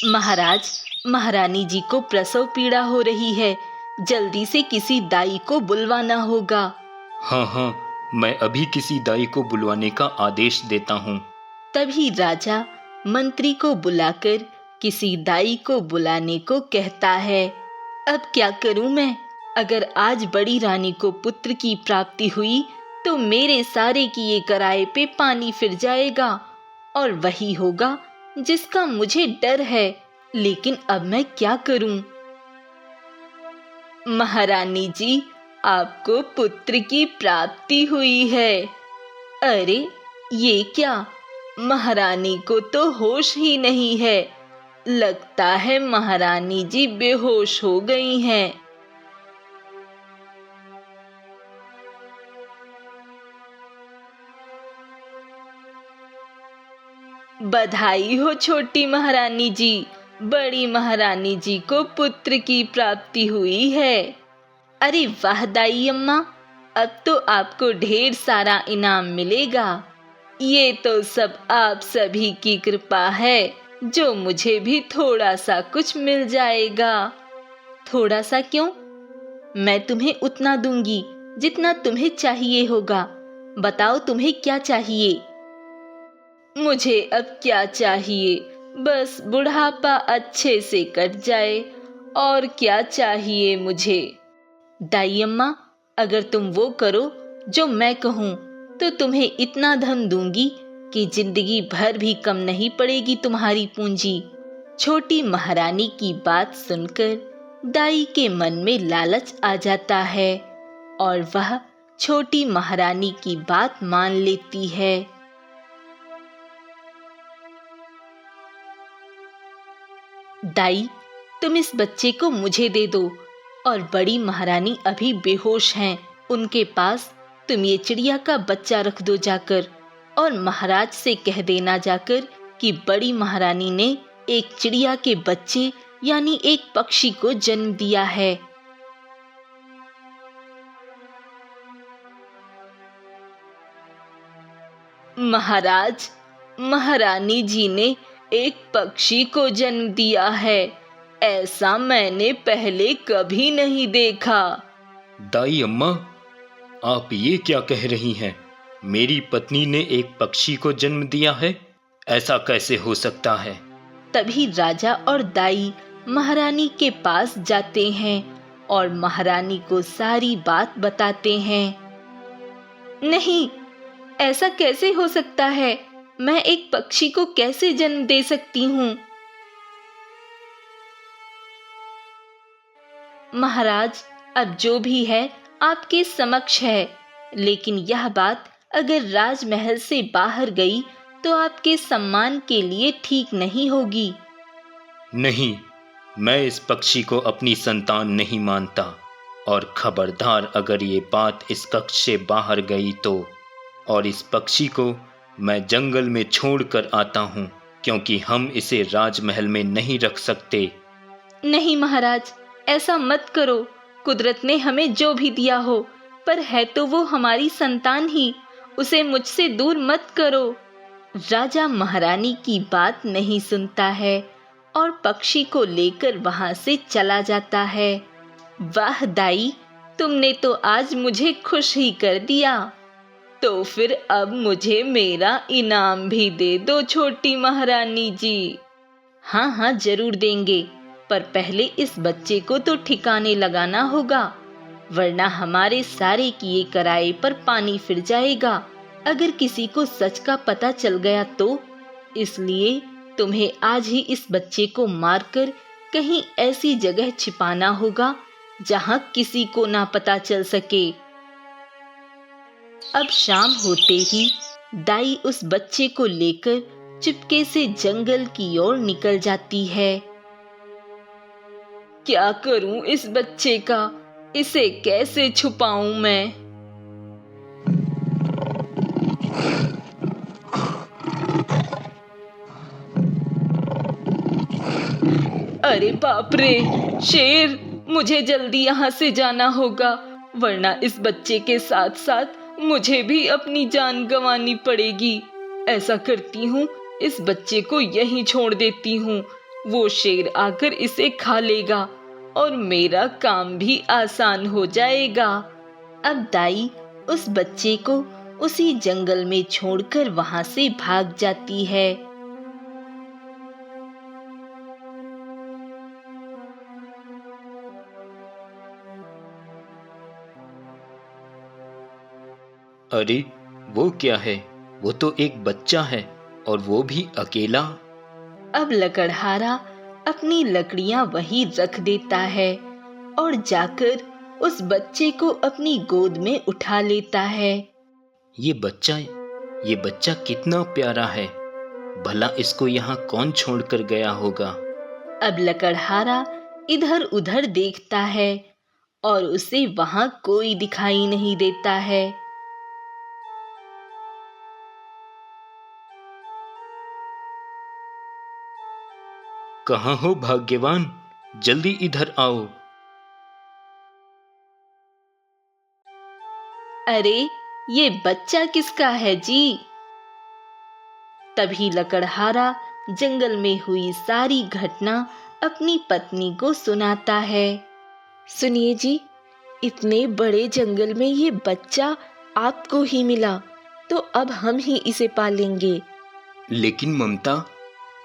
महाराज, महारानी जी को प्रसव पीड़ा हो रही है। जल्दी से किसी दाई को बुलवाना होगा। हाँ हाँ, मैं अभी किसी दाई को बुलवाने का आदेश देता हूँ। तभी राजा मंत्री को बुलाकर किसी दाई को बुलाने को कहता है। अब क्या करूं मैं? अगर आज बड़ी रानी को पुत्र की प्राप्ति हुई तो मेरे सारे किए कराए पे पानी फिर जाएगा और वही होगा जिसका मुझे डर है। लेकिन अब मैं क्या करूं? महारानी जी, आपको पुत्र की प्राप्ति हुई है। अरे ये क्या? महारानी को तो होश ही नहीं है। लगता है महारानी जी बेहोश हो गई हैं। बधाई हो छोटी महारानी जी, बड़ी महारानी जी को पुत्र की प्राप्ति हुई है। अरे वाह दाई अम्मा, अब तो आपको ढेर सारा इनाम मिलेगा। ये तो सब आप सभी की कृपा है जो मुझे भी थोड़ा सा कुछ मिल जाएगा। थोड़ा सा क्यों? मैं तुम्हें उतना दूंगी जितना तुम्हें चाहिए होगा। बताओ तुम्हें क्या चाहिए? मुझे अब क्या चाहिए? बस बुढ़ापा अच्छे से कट जाए। और क्या चाहिए मुझे? दाई अम्मा, अगर तुम वो करो जो मैं कहूँ तो तुम्हें इतना धन दूंगी कि जिंदगी भर भी कम नहीं पड़ेगी तुम्हारी पूंजी। छोटी महारानी की बात सुनकर दाई के मन में लालच आ जाता है और वह छोटी महारानी की बात मान लेती है। दाई, तुम इस बच्चे को मुझे दे दो। और बड़ी महारानी अभी बेहोश हैं, उनके पास तुम ये चिड़िया का बच्चा रख दो जाकर। और महाराज से कह देना जाकर कि बड़ी महारानी ने एक चिड़िया के बच्चे यानी एक पक्षी को जन्म दिया है। महाराज, महारानी जी ने एक पक्षी को जन्म दिया है। ऐसा मैंने पहले कभी नहीं देखा। दाई अम्मा, आप ये क्या कह रही हैं? मेरी पत्नी ने एक पक्षी को जन्म दिया है? ऐसा कैसे हो सकता है? तभी राजा और दाई महारानी के पास जाते हैं और महारानी को सारी बात बताते हैं। नहीं, ऐसा कैसे हो सकता है? मैं एक पक्षी को कैसे जन्म दे सकती हूँ? महाराज, अब जो भी है आपके समक्ष है, लेकिन यह बात अगर राजमहल से बाहर गई तो आपके सम्मान के लिए ठीक नहीं होगी। नहीं, मैं इस पक्षी को अपनी संतान नहीं मानता। और खबरदार अगर ये बात इस कक्ष से बाहर गई तो। और इस पक्षी को मैं जंगल में छोड़कर आता हूँ, क्योंकि हम इसे राजमहल में नहीं रख सकते। नहीं महाराज, ऐसा मत करो। कुदरत ने हमें जो भी दिया हो, पर है तो वो हमारी संतान ही। उसे मुझसे दूर मत करो। राजा महारानी की बात नहीं सुनता है और पक्षी को लेकर वहां से चला जाता है। वाह दाई, तुमने तो आज मुझे खुश ही कर दिया। तो फिर अब मुझे मेरा इनाम भी दे दो छोटी महारानी जी। हाँ हाँ, जरूर देंगे, पर पहले इस बच्चे को तो ठिकाने लगाना होगा, वरना हमारे सारे किए कराए पर पानी फिर जाएगा अगर किसी को सच का पता चल गया तो। इसलिए तुम्हें आज ही इस बच्चे को मारकर कहीं ऐसी जगह छिपाना होगा जहां किसी को ना पता चल सके। अब शाम होते ही दाई उस बच्चे को लेकर चुपके से जंगल की ओर निकल जाती है। क्या करूं इस बच्चे का? इसे कैसे छुपाऊं मैं? अरे बाप रे, शेर, मुझे जल्दी यहाँ से जाना होगा, वरना इस बच्चे के साथ साथ मुझे भी अपनी जान गंवानी पड़ेगी। ऐसा करती हूँ, इस बच्चे को यहीं छोड़ देती हूँ, वो शेर आकर इसे खा लेगा और मेरा काम भी आसान हो जाएगा। अब दाई उस बच्चे को उसी जंगल में छोड़कर वहां से भाग जाती है। अरे वो क्या है? वो तो एक बच्चा है और वो भी अकेला। अब लकड़हारा अपनी लकड़ियां वहीं रख देता है और जाकर उस बच्चे को अपनी गोद में उठा लेता है। ये बच्चा कितना प्यारा है। भला इसको यहाँ कौन छोड़कर गया होगा? अब लकड़हारा इधर उधर देखता है और उसे वहां कोई दिखाई नहीं देता है। कहाँ हो भाग्यवान? जल्दी इधर आओ। अरे ये बच्चा किसका है जी? तभी लकड़हारा जंगल में हुई सारी घटना अपनी पत्नी को सुनाता है। सुनिए जी, इतने बड़े जंगल में ये बच्चा आपको ही मिला, तो अब हम ही इसे पालेंगे। लेकिन ममता।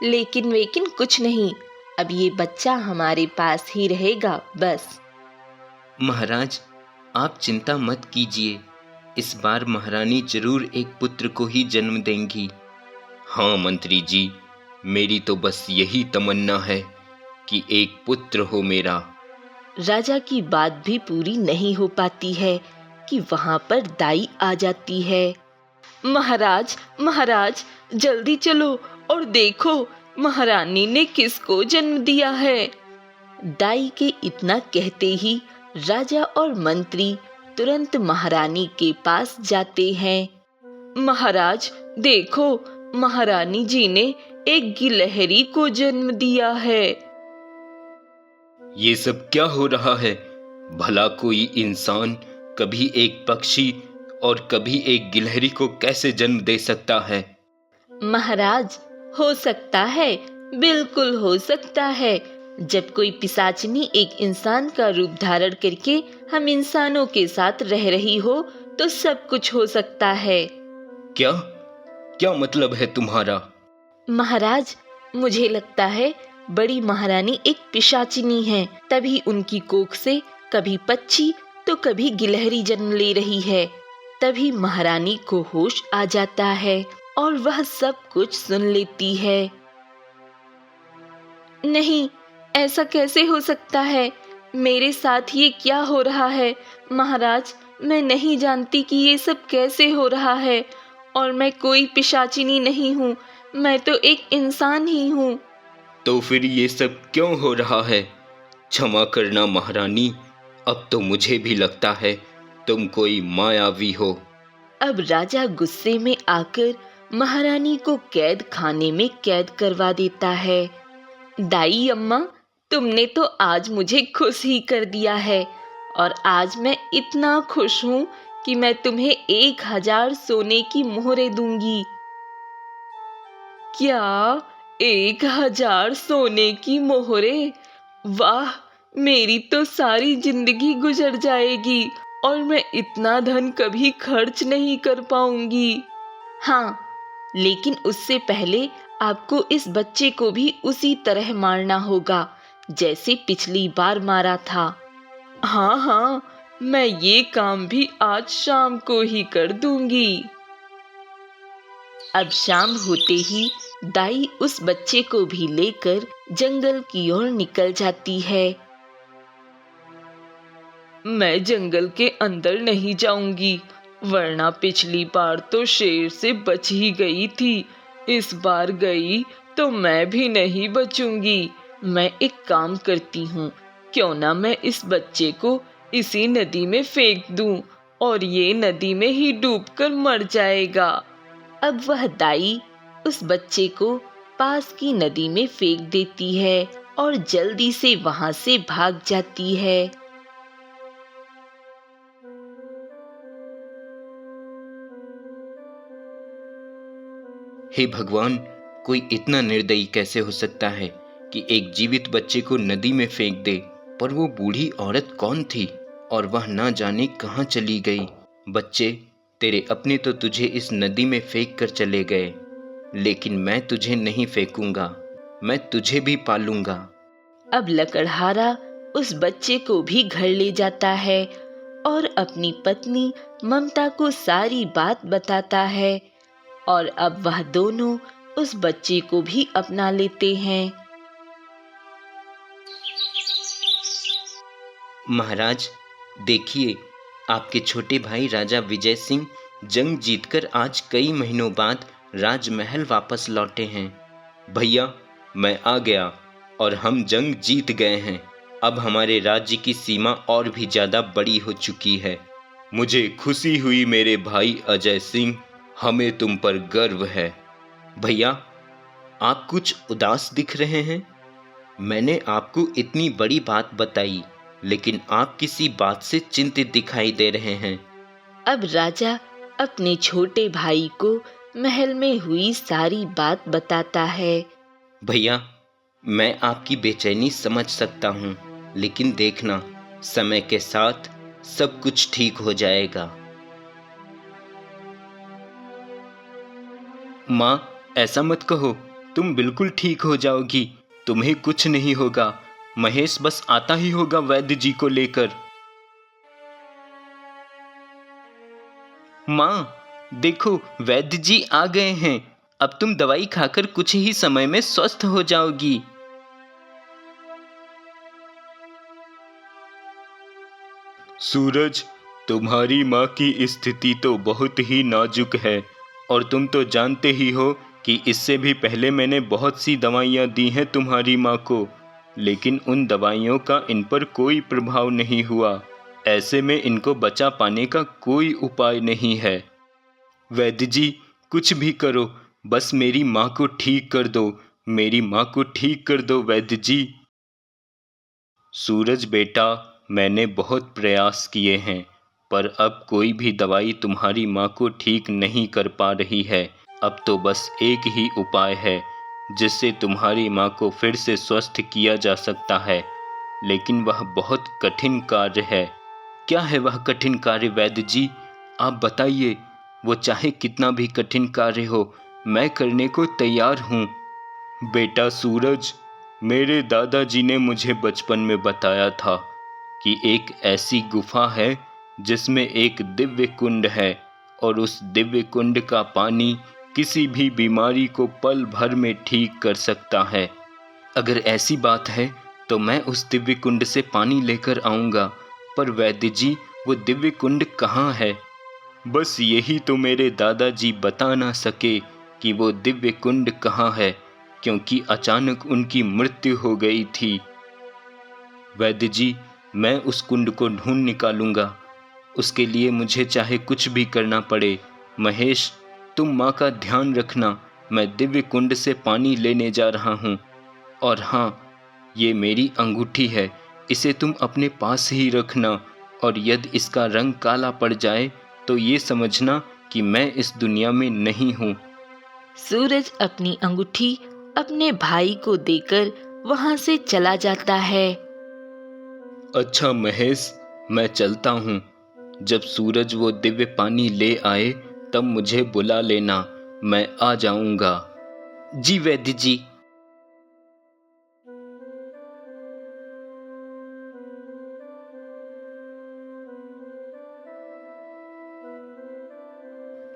लेकिन वेकिन कुछ नहीं, अब ये बच्चा हमारे पास ही रहेगा बस। महाराज, आप चिंता मत कीजिए। इस बार महारानी जरूर एक पुत्र को ही जन्म देंगी। हाँ मंत्री जी, मेरी तो बस यही तमन्ना है कि एक पुत्र हो मेरा। राजा की बात भी पूरी नहीं हो पाती है कि वहां पर दाई आ जाती है। महाराज, महाराज, जल्दी चलो और देखो महारानी ने किसको जन्म दिया है। दाई के इतना कहते ही राजा और मंत्री तुरंत महारानी के पास जाते हैं। महाराज देखो, महारानी जी ने एक गिलहरी को जन्म दिया है। ये सब क्या हो रहा है? भला कोई इंसान कभी एक पक्षी और कभी एक गिलहरी को कैसे जन्म दे सकता है? महाराज, हो सकता है, बिल्कुल हो सकता है। जब कोई पिशाचिनी एक इंसान का रूप धारण करके हम इंसानों के साथ रह रही हो तो सब कुछ हो सकता है। क्या क्या मतलब है तुम्हारा? महाराज, मुझे लगता है बड़ी महारानी एक पिशाचिनी है, तभी उनकी कोख से कभी पक्षी तो कभी गिलहरी जन्म ले रही है। तभी महारानी को होश आ जाता है और वह सब कुछ सुन लेती है। नहीं, ऐसा कैसे हो सकता है? मेरे साथ ये क्या हो रहा है? महाराज, मैं नहीं जानती कि ये सब कैसे हो रहा है, और मैं कोई पिशाचिनी नहीं हूँ, मैं तो एक इंसान ही हूँ। तो फिर ये सब क्यों हो रहा है? क्षमा करना महारानी, अब तो मुझे भी लगता है तुम कोई मायावी हो। अब राजा गुस्से में आकर महारानी को कैद खाने में कैद करवा देता है। दाई अम्मा, तुमने तो आज मुझे खुश ही कर दिया है, और आज मैं इतना खुश हूँ कि मैं तुम्हें 1000 सोने की मोहरें दूंगी। क्या 1000 सोने की मोहरें? वाह, मेरी तो सारी जिंदगी गुजर जाएगी और मैं इतना धन कभी खर्च नहीं कर पाऊंगी। हाँ, लेकिन उससे पहले आपको इस बच्चे को भी उसी तरह मारना होगा जैसे पिछली बार मारा था। हाँ हाँ, मैं ये काम भी आज शाम को ही कर दूंगी। अब शाम होते ही दाई उस बच्चे को भी लेकर जंगल की ओर निकल जाती है। मैं जंगल के अंदर नहीं जाऊंगी, वरना पिछली बार तो शेर से बच ही गई थी। इस बार गई तो मैं भी नहीं बचूंगी। मैं एक काम करती हूँ, क्यों ना मैं इस बच्चे को इसी नदी में फेंक दूं और ये नदी में ही डूबकर मर जाएगा। अब वह दाई उस बच्चे को पास की नदी में फेंक देती है और जल्दी से वहां से भाग जाती है। हे भगवान, कोई इतना निर्दयी कैसे हो सकता है कि एक जीवित बच्चे को नदी में फेंक दे, पर वो बूढ़ी औरत कौन थी और वह ना जाने कहाँ चली गई। बच्चे, तेरे अपने तो तुझे इस नदी में फेंक कर चले गए, लेकिन मैं तुझे नहीं फेंकूंगा, मैं तुझे भी पालूंगा। अब लकड़हारा उस बच्चे को भी घर ले जाता है और अपनी पत्नी ममता को सारी बात बताता है, और अब वह दोनों उस बच्चे को भी अपना लेते हैं। महाराज, देखिए, आपके छोटे भाई राजा विजय सिंह जंग जीतकर आज कई महीनों बाद राजमहल वापस लौटे हैं। भैया, मैं आ गया और हम जंग जीत गए हैं। अब हमारे राज्य की सीमा और भी ज़्यादा बड़ी हो चुकी है। मुझे खुशी हुई मेरे भाई अजय सिंह, हमें तुम पर गर्व है। भैया, आप कुछ उदास दिख रहे हैं। मैंने आपको इतनी बड़ी बात बताई, लेकिन आप किसी बात से चिंतित दिखाई दे रहे हैं। अब राजा अपने छोटे भाई को महल में हुई सारी बात बताता है। भैया, मैं आपकी बेचैनी समझ सकता हूँ, लेकिन देखना, समय के साथ सब कुछ ठीक हो जाएगा। माँ, ऐसा मत कहो, तुम बिल्कुल ठीक हो जाओगी, तुम्हें कुछ नहीं होगा। महेश बस आता ही होगा वैद्य जी को लेकर। माँ, देखो, वैद्य जी आ गए हैं। अब तुम दवाई खाकर कुछ ही समय में स्वस्थ हो जाओगी। सूरज, तुम्हारी माँ की स्थिति तो बहुत ही नाजुक है, और तुम तो जानते ही हो कि इससे भी पहले मैंने बहुत सी दवाइयाँ दी हैं तुम्हारी माँ को, लेकिन उन दवाइयों का इन पर कोई प्रभाव नहीं हुआ। ऐसे में इनको बचा पाने का कोई उपाय नहीं है। वैद्य जी, कुछ भी करो, बस मेरी माँ को ठीक कर दो, मेरी माँ को ठीक कर दो वैद्य जी। सूरज बेटा, मैंने बहुत प्रयास किए हैं, पर अब कोई भी दवाई तुम्हारी माँ को ठीक नहीं कर पा रही है। अब तो बस एक ही उपाय है जिससे तुम्हारी माँ को फिर से स्वस्थ किया जा सकता है, लेकिन वह बहुत कठिन कार्य है। क्या है वह कठिन कार्य वैद्य जी? आप बताइए। वो चाहे कितना भी कठिन कार्य हो, मैं करने को तैयार हूँ। बेटा सूरज, मेरे दादाजी ने मुझे बचपन में बताया था कि एक ऐसी गुफा है जिसमें एक दिव्य कुंड है, और उस दिव्य कुंड का पानी किसी भी बीमारी को पल भर में ठीक कर सकता है। अगर ऐसी बात है तो मैं उस दिव्य कुंड से पानी लेकर आऊँगा, पर वैद्य जी, वो दिव्य कुंड कहाँ है? बस यही तो मेरे दादाजी बता ना सके कि वो दिव्य कुंड कहाँ है, क्योंकि अचानक उनकी मृत्यु हो गई थी। वैद्य जी, मैं उस कुंड को ढूंढ निकालूंगा, उसके लिए मुझे चाहे कुछ भी करना पड़े। महेश, तुम माँ का ध्यान रखना, मैं दिव्य कुंड से पानी लेने जा रहा हूँ। और हाँ, ये मेरी अंगूठी है, इसे तुम अपने पास ही रखना, और यदि इसका रंग काला पड़ जाए तो ये समझना कि मैं इस दुनिया में नहीं हूँ। सूरज अपनी अंगूठी अपने भाई को देकर वहां से चला जाता है। अच्छा महेश, मैं चलता हूँ। जब सूरज वो दिव्य पानी ले आए तब मुझे बुला लेना, मैं आ जाऊंगा। जी वैद्य जी।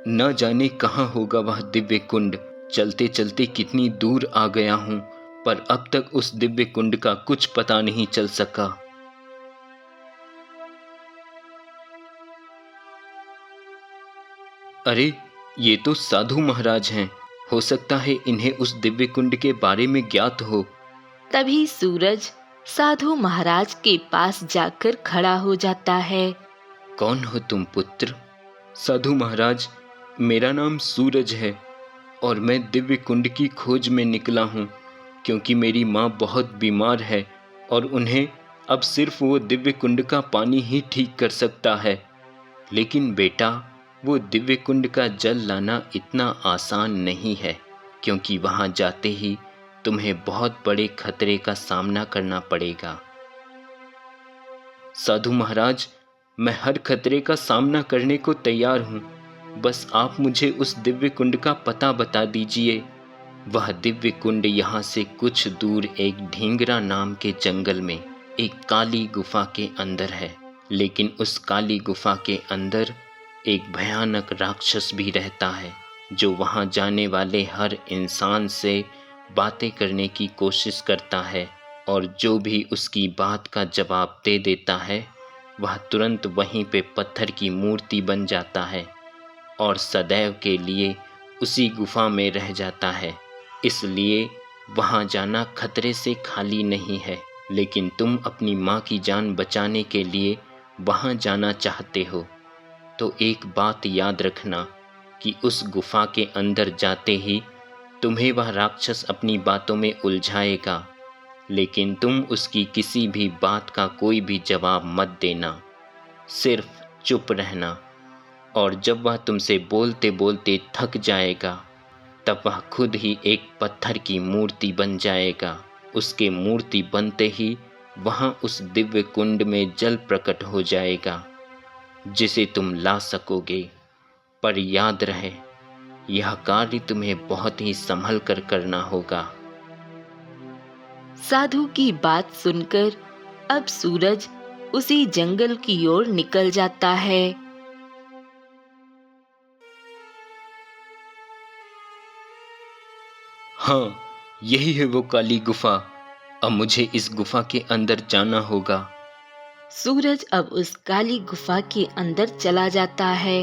न जाने कहाँ होगा वह दिव्य कुंड। चलते चलते कितनी दूर आ गया हूँ, पर अब तक उस दिव्य कुंड का कुछ पता नहीं चल सका। अरे, ये तो साधु महाराज हैं। हो सकता है इन्हें उस दिव्य कुंड के बारे में ज्ञात हो। तभी सूरज साधु महाराज के पास जाकर खड़ा हो जाता है। कौन हो तुम पुत्र? साधु महाराज, मेरा नाम सूरज है, और मैं दिव्य कुंड की खोज में निकला हूँ, क्योंकि मेरी माँ बहुत बीमार है और उन्हें अब सिर्फ वो दिव्य कुंड का पानी ही ठीक कर सकता है। लेकिन बेटा, वो दिव्य कुंड का जल लाना इतना आसान नहीं है, क्योंकि वहाँ जाते ही तुम्हें बहुत बड़े खतरे का सामना करना पड़ेगा। साधु महाराज, मैं हर खतरे का सामना करने को तैयार हूँ। बस आप मुझे उस दिव्य कुंड का पता बता दीजिए। वह दिव्य कुंड यहाँ से कुछ दूर एक ढींगरा नाम के जंगल में एक काली गुफा के अंदर है। लेकिन उस काली गुफा के अंदर एक भयानक राक्षस भी रहता है, जो वहाँ जाने वाले हर इंसान से बातें करने की कोशिश करता है, और जो भी उसकी बात का जवाब दे देता है वह तुरंत वहीं पे पत्थर की मूर्ति बन जाता है और सदैव के लिए उसी गुफा में रह जाता है। इसलिए वहाँ जाना खतरे से खाली नहीं है। लेकिन तुम अपनी माँ की जान बचाने के लिए वहाँ जाना चाहते हो, तो एक बात याद रखना कि उस गुफा के अंदर जाते ही तुम्हें वह राक्षस अपनी बातों में उलझाएगा, लेकिन तुम उसकी किसी भी बात का कोई भी जवाब मत देना, सिर्फ चुप रहना। और जब वह तुमसे बोलते बोलते थक जाएगा तब वह खुद ही एक पत्थर की मूर्ति बन जाएगा। उसके मूर्ति बनते ही वहाँ उस दिव्य कुंड में जल प्रकट हो जाएगा, जिसे तुम ला सकोगे। पर याद रहे, यह कार्य तुम्हें बहुत ही संभल कर करना होगा। साधु की बात सुनकर अब सूरज उसी जंगल की ओर निकल जाता है। हाँ, यही है वो काली गुफा। अब मुझे इस गुफा के अंदर जाना होगा। सूरज अब उस काली गुफा के अंदर चला जाता है।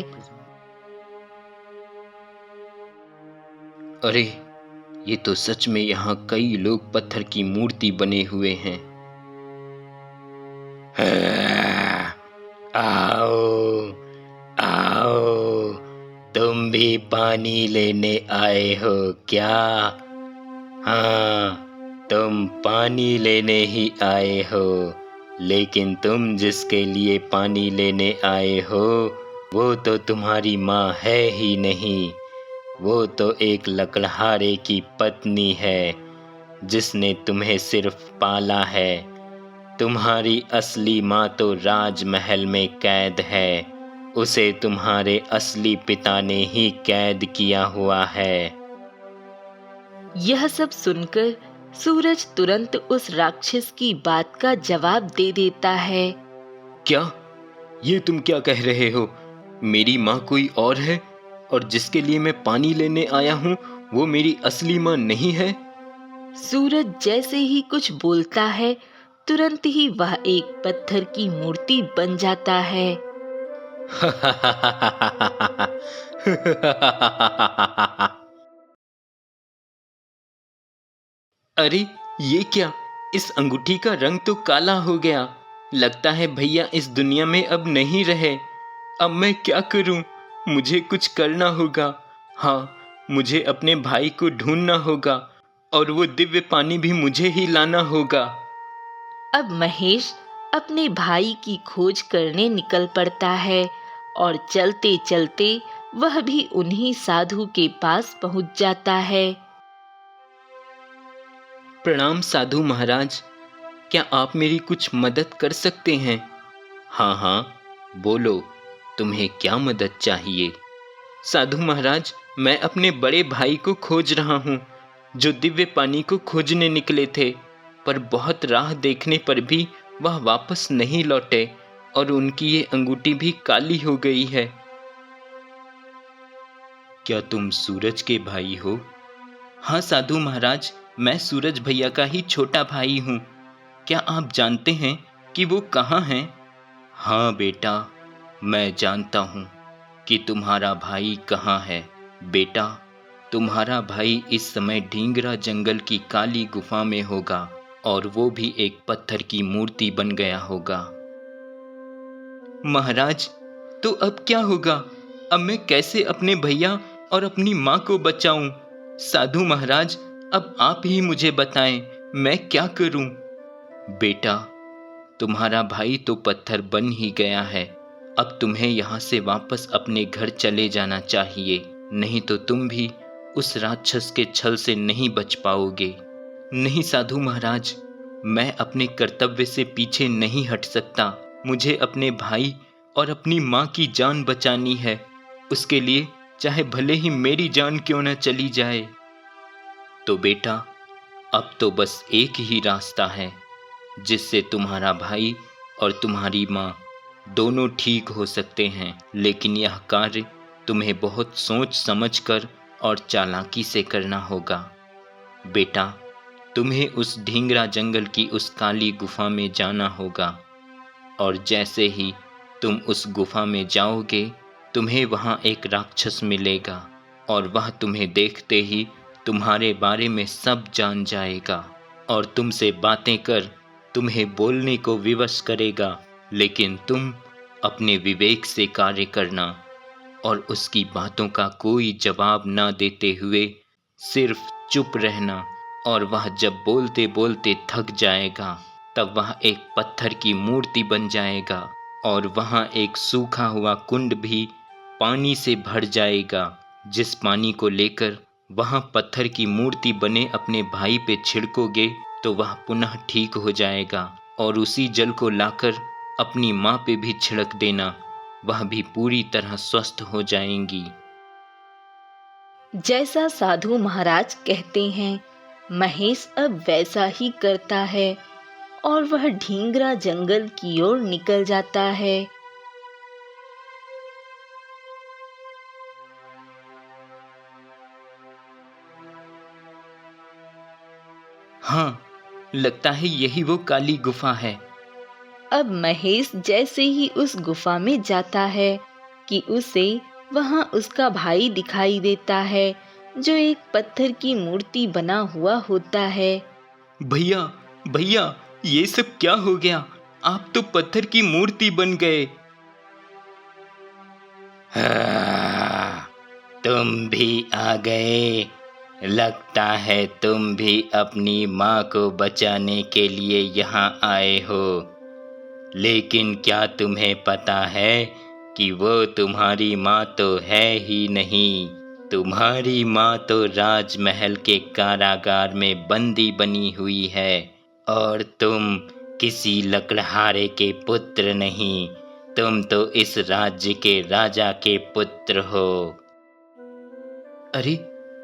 अरे, ये तो सच में यहाँ कई लोग पत्थर की मूर्ति बने हुए हैं। आओ, आओ, तुम भी पानी लेने आए हो क्या? हाँ, तुम पानी लेने ही आए हो, लेकिन तुम जिसके लिए पानी लेने आए हो वो तो तुम्हारी माँ है ही नहीं। वो तो एक लकड़हारे की पत्नी है, जिसने तुम्हें सिर्फ पाला है। तुम्हारी असली माँ तो राजमहल में कैद है। उसे तुम्हारे असली पिता ने ही कैद किया हुआ है। यह सब सुनकर सूरज तुरंत उस राक्षस की बात का जवाब दे देता है। क्या? ये तुम क्या कह रहे हो? मेरी माँ कोई और है, और जिसके लिए मैं पानी लेने आया हूँ वो मेरी असली माँ नहीं है। सूरज जैसे ही कुछ बोलता है, तुरंत ही वह एक पत्थर की मूर्ति बन जाता है। अरे, ये क्या? इस अंगूठी का रंग तो काला हो गया। लगता है भैया इस दुनिया में अब नहीं रहे। अब मैं क्या करूं? मुझे कुछ करना होगा। हाँ, मुझे अपने भाई को ढूंढना होगा, और वो दिव्य पानी भी मुझे ही लाना होगा। अब महेश अपने भाई की खोज करने निकल पड़ता है, और चलते चलते वह भी उन्हीं साधु के पास पहुंच जाता है। प्रणाम साधु महाराज, क्या आप मेरी कुछ मदद कर सकते हैं? हाँ हाँ, बोलो, तुम्हें क्या मदद चाहिए? साधु महाराज, मैं अपने बड़े भाई को खोज रहा हूँ, जो दिव्य पानी को खोजने निकले थे, पर बहुत राह देखने पर भी वह वापस नहीं लौटे, और उनकी ये अंगूठी भी काली हो गई है। क्या तुम सूरज के भाई हो? हाँ साधु महाराज, मैं सूरज भैया का ही छोटा भाई हूँ। क्या आप जानते हैं कि वो कहाँ हैं? हाँ बेटा, मैं जानता हूँ कि तुम्हारा भाई कहाँ है। बेटा, तुम्हारा भाई इस समय ढींगरा जंगल की काली गुफा में होगा, और वो भी एक पत्थर की मूर्ति बन गया होगा। महाराज, तो अब क्या होगा? अब मैं कैसे अपने भैया और अपनी माँ को बचाऊं? साधु महाराज, अब आप ही मुझे बताएं, मैं क्या करूं? बेटा, तुम्हारा भाई तो पत्थर बन ही गया है। अब तुम्हें यहाँ से वापस अपने घर चले जाना चाहिए, नहीं तो तुम भी उस राक्षस के छल से नहीं बच पाओगे। नहीं साधु महाराज, मैं अपने कर्तव्य से पीछे नहीं हट सकता। मुझे अपने भाई और अपनी माँ की जान बचानी है। उसके लिए चाहे भले ही मेरी जान क्यों न चली जाए। तो बेटा, अब तो बस एक ही रास्ता है जिससे तुम्हारा भाई और तुम्हारी माँ दोनों ठीक हो सकते हैं, लेकिन यह कार्य तुम्हें बहुत सोच समझकर और चालाकी से करना होगा। बेटा, तुम्हें उस ढींगरा जंगल की उस काली गुफा में जाना होगा, और जैसे ही तुम उस गुफा में जाओगे, तुम्हें वहाँ एक राक्षस मिलेगा और वह तुम्हें देखते ही तुम्हारे बारे में सब जान जाएगा और तुमसे बातें कर तुम्हें बोलने को विवश करेगा, लेकिन तुम अपने विवेक से कार्य करना और उसकी बातों का कोई जवाब ना देते हुए सिर्फ चुप रहना। और वह जब बोलते बोलते थक जाएगा, तब वह एक पत्थर की मूर्ति बन जाएगा और वहाँ एक सूखा हुआ कुंड भी पानी से भर जाएगा, जिस पानी को लेकर वहाँ पत्थर की मूर्ति बने अपने भाई पे छिड़कोगे तो वह पुनः ठीक हो जाएगा, और उसी जल को लाकर अपनी माँ पे भी छिड़क देना, वह भी पूरी तरह स्वस्थ हो जाएंगी। जैसा साधु महाराज कहते हैं, महेश अब वैसा ही करता है और वह ढींगरा जंगल की ओर निकल जाता है। हाँ, लगता है यही वो काली गुफा है। अब महेश जैसे ही उस गुफा में जाता है कि उसे वहां उसका भाई दिखाई देता है, जो एक पत्थर की मूर्ति बना हुआ होता है। भैया, भैया, ये सब क्या हो गया? आप तो पत्थर की मूर्ति बन गए। हाँ, तुम भी आ गए। लगता है तुम भी अपनी माँ को बचाने के लिए यहाँ आए हो। लेकिन क्या तुम्हें पता है कि वो तुम्हारी माँ तो है ही नहीं। तुम्हारी माँ तो राजमहल के कारागार में बंदी बनी हुई है, और तुम किसी लकड़हारे के पुत्र नहीं, तुम तो इस राज्य के राजा के पुत्र हो। अरे,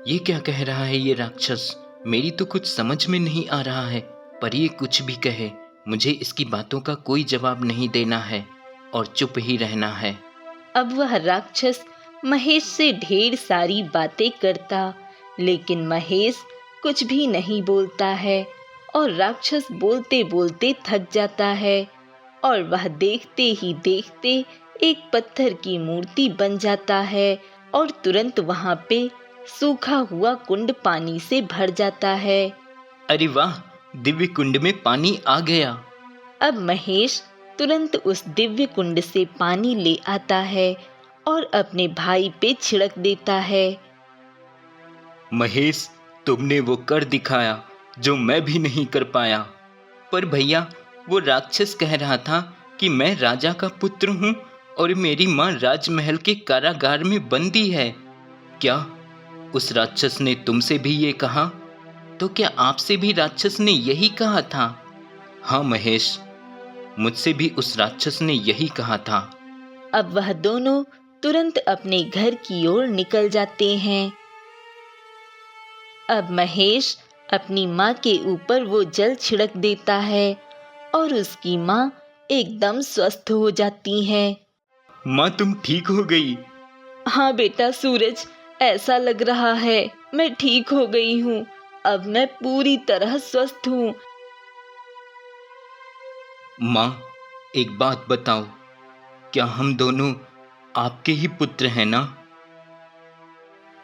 ये क्या कह रहा है ये राक्षस? मेरी तो कुछ समझ में नहीं आ रहा है, पर ये कुछ भी कहे, मुझे इसकी बातों का कोई जवाब नहीं देना है और चुप ही रहना है। अब वह राक्षस महेश से ढेर सारी बातें करता, लेकिन महेश कुछ भी नहीं बोलता है और राक्षस बोलते बोलते थक जाता है और वह देखते ही देखते एक पत्थर की मूर्ति बन जाता है और तुरंत वहां पे सूखा हुआ कुंड पानी से भर जाता है। अरे वाह, दिव्य कुंड में पानी आ गया। अब महेश तुरंत उस दिव्य कुंड से पानी ले आता है और अपने भाई पे छिड़क देता है। महेश, तुमने वो कर दिखाया जो मैं भी नहीं कर पाया। पर भैया, वो राक्षस कह रहा था कि मैं राजा का पुत्र हूँ और मेरी माँ राजमहल के कारागार में बंदी है। क्या उस राक्षस ने तुमसे भी ये कहा? तो क्या आपसे भी राक्षस ने यही कहा था? हाँ महेश, मुझसे भी उस राक्षस ने यही कहा था। अब वह दोनों तुरंत अपने घर की ओर निकल जाते हैं। अब महेश अपनी माँ के ऊपर वो जल छिड़क देता है और उसकी माँ एकदम स्वस्थ हो जाती है। माँ, तुम ठीक हो गई? हाँ बेटा सूरज, ऐसा लग रहा है मैं ठीक हो गई हूँ। अब मैं पूरी तरह स्वस्थ हूँ। माँ, एक बात बताओ, क्या हम दोनों आपके ही पुत्र हैं ना?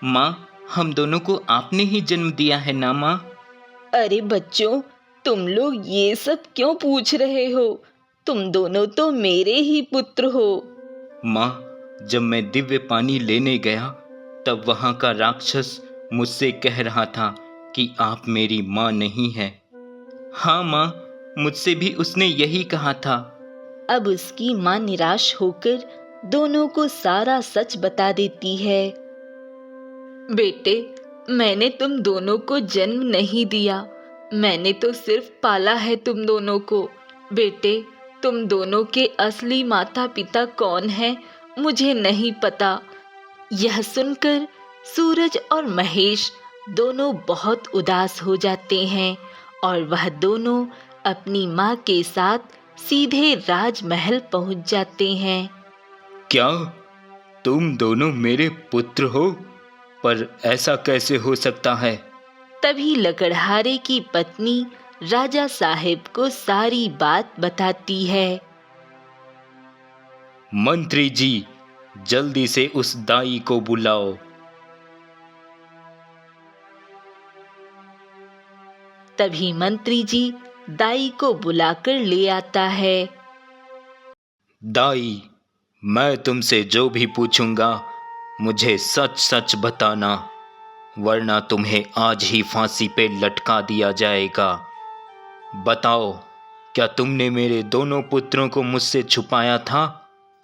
माँ, हम दोनों को आपने ही जन्म दिया है ना माँ? अरे बच्चों, तुम लोग ये सब क्यों पूछ रहे हो? तुम दोनों तो मेरे ही पुत्र हो। माँ, जब मैं दिव्य पानी लेने गया तब वहाँ का राक्षस मुझसे कह रहा था कि आप मेरी माँ नहीं हैं। हाँ माँ, मुझसे भी उसने यही कहा था। अब उसकी माँ निराश होकर दोनों को सारा सच बता देती है। बेटे, मैंने तुम दोनों को जन्म नहीं दिया, मैंने तो सिर्फ पाला है तुम दोनों को। बेटे, तुम दोनों के असली माता पिता कौन हैं मुझे नहीं पता। यह सुनकर सूरज और महेश दोनों बहुत उदास हो जाते हैं और वह दोनों अपनी माँ के साथ सीधे राजमहल पहुंच जाते हैं। क्या तुम दोनों मेरे पुत्र हो? पर ऐसा कैसे हो सकता है? तभी लकड़हारे की पत्नी राजा साहिब को सारी बात बताती है। मंत्री जी, जल्दी से उस दाई को बुलाओ। तभी मंत्री जी दाई को बुलाकर ले आता है। दाई, मैं तुमसे जो भी पूछूंगा मुझे सच सच बताना, वरना तुम्हें आज ही फांसी पे लटका दिया जाएगा। बताओ, क्या तुमने मेरे दोनों पुत्रों को मुझसे छुपाया था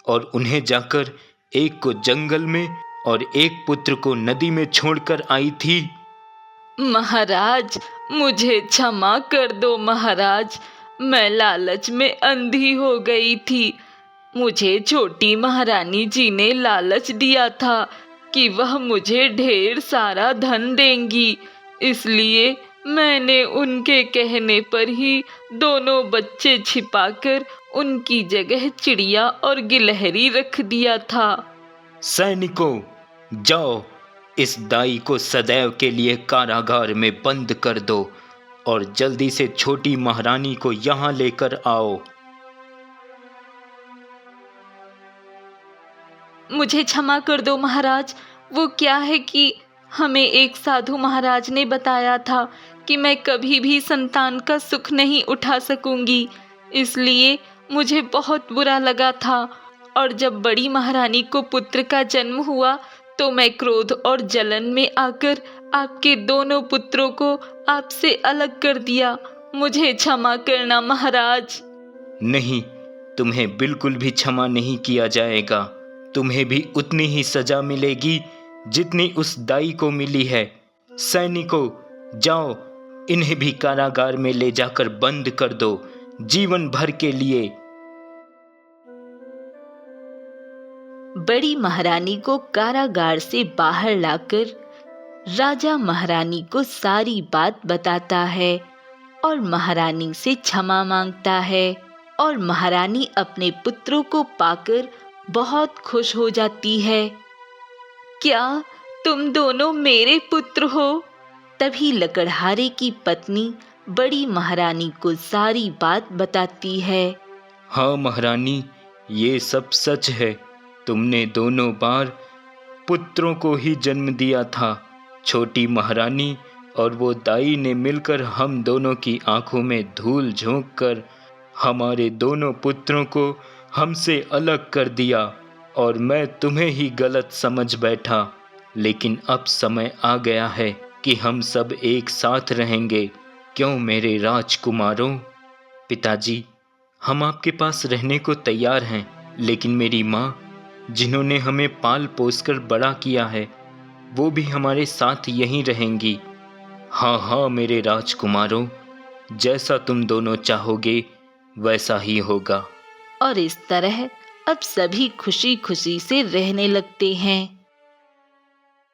और उन्हें जाकर एक को जंगल में और एक पुत्र को नदी में छोड़कर आई थी? महाराज, मुझे क्षमा कर दो महाराज। मैं लालच में अंधी हो गई थी। मुझे छोटी महारानी जी ने लालच दिया था कि वह मुझे ढेर सारा धन देंगी, इसलिए मैंने उनके कहने पर ही दोनों बच्चे छिपाकर उनकी जगह चिड़िया और गिलहरी रख दिया था। सैनिकों, जाओ, इस दाई को सदैव के लिए कारागार में बंद कर दो और जल्दी से छोटी महारानी को यहाँ लेकर आओ। मुझे क्षमा कर दो महाराज। वो क्या है कि हमें एक साधु महाराज ने बताया था कि मैं कभी भी संतान का सुख नहीं उठा सकूंगी, इसलिए मुझे बहुत बुरा लगा था। और जब बड़ी महारानी को पुत्र का जन्म हुआ तो मैं क्रोध और जलन में आकर आपके दोनों पुत्रों को आपसे अलग कर दिया। मुझे क्षमा करना महाराज। नहीं, तुम्हें बिल्कुल भी क्षमा नहीं किया जाएगा। तुम्हें भी उतनी ही सजा मिलेगी जितनी उस दाई को मिली है। सैनिकों, जाओ, इन्हें भी कारागार में ले जाकर बंद कर दो, जीवन भर के लिए। बड़ी महारानी को कारागार से बाहर लाकर राजा महारानी को सारी बात बताता है और महारानी से क्षमा मांगता है। और महारानी अपने पुत्रों को पाकर बहुत खुश हो जाती है। क्या तुम दोनों मेरे पुत्र हो? तभी लकड़हारे की पत्नी बड़ी महारानी को सारी बात बताती है। हाँ महारानी, ये सब सच है। तुमने दोनों बार पुत्रों को ही जन्म दिया था। छोटी महारानी और वो दाई ने मिलकर हम दोनों की आंखों में धूल झोंक कर हमारे दोनों पुत्रों को हमसे अलग कर दिया और मैं तुम्हें ही गलत समझ बैठा। लेकिन अब समय आ गया है कि हम सब एक साथ रहेंगे। क्यों मेरे राजकुमारों? पिताजी, हम आपके पास रहने को तैयार हैं, लेकिन मेरी माँ, जिन्होंने हमें पाल पोस कर बड़ा किया है, वो भी हमारे साथ यहीं रहेंगी। हाँ हाँ मेरे राजकुमारों, जैसा तुम दोनों चाहोगे वैसा ही होगा। और इस तरह अब सभी खुशी खुशी से रहने लगते हैं।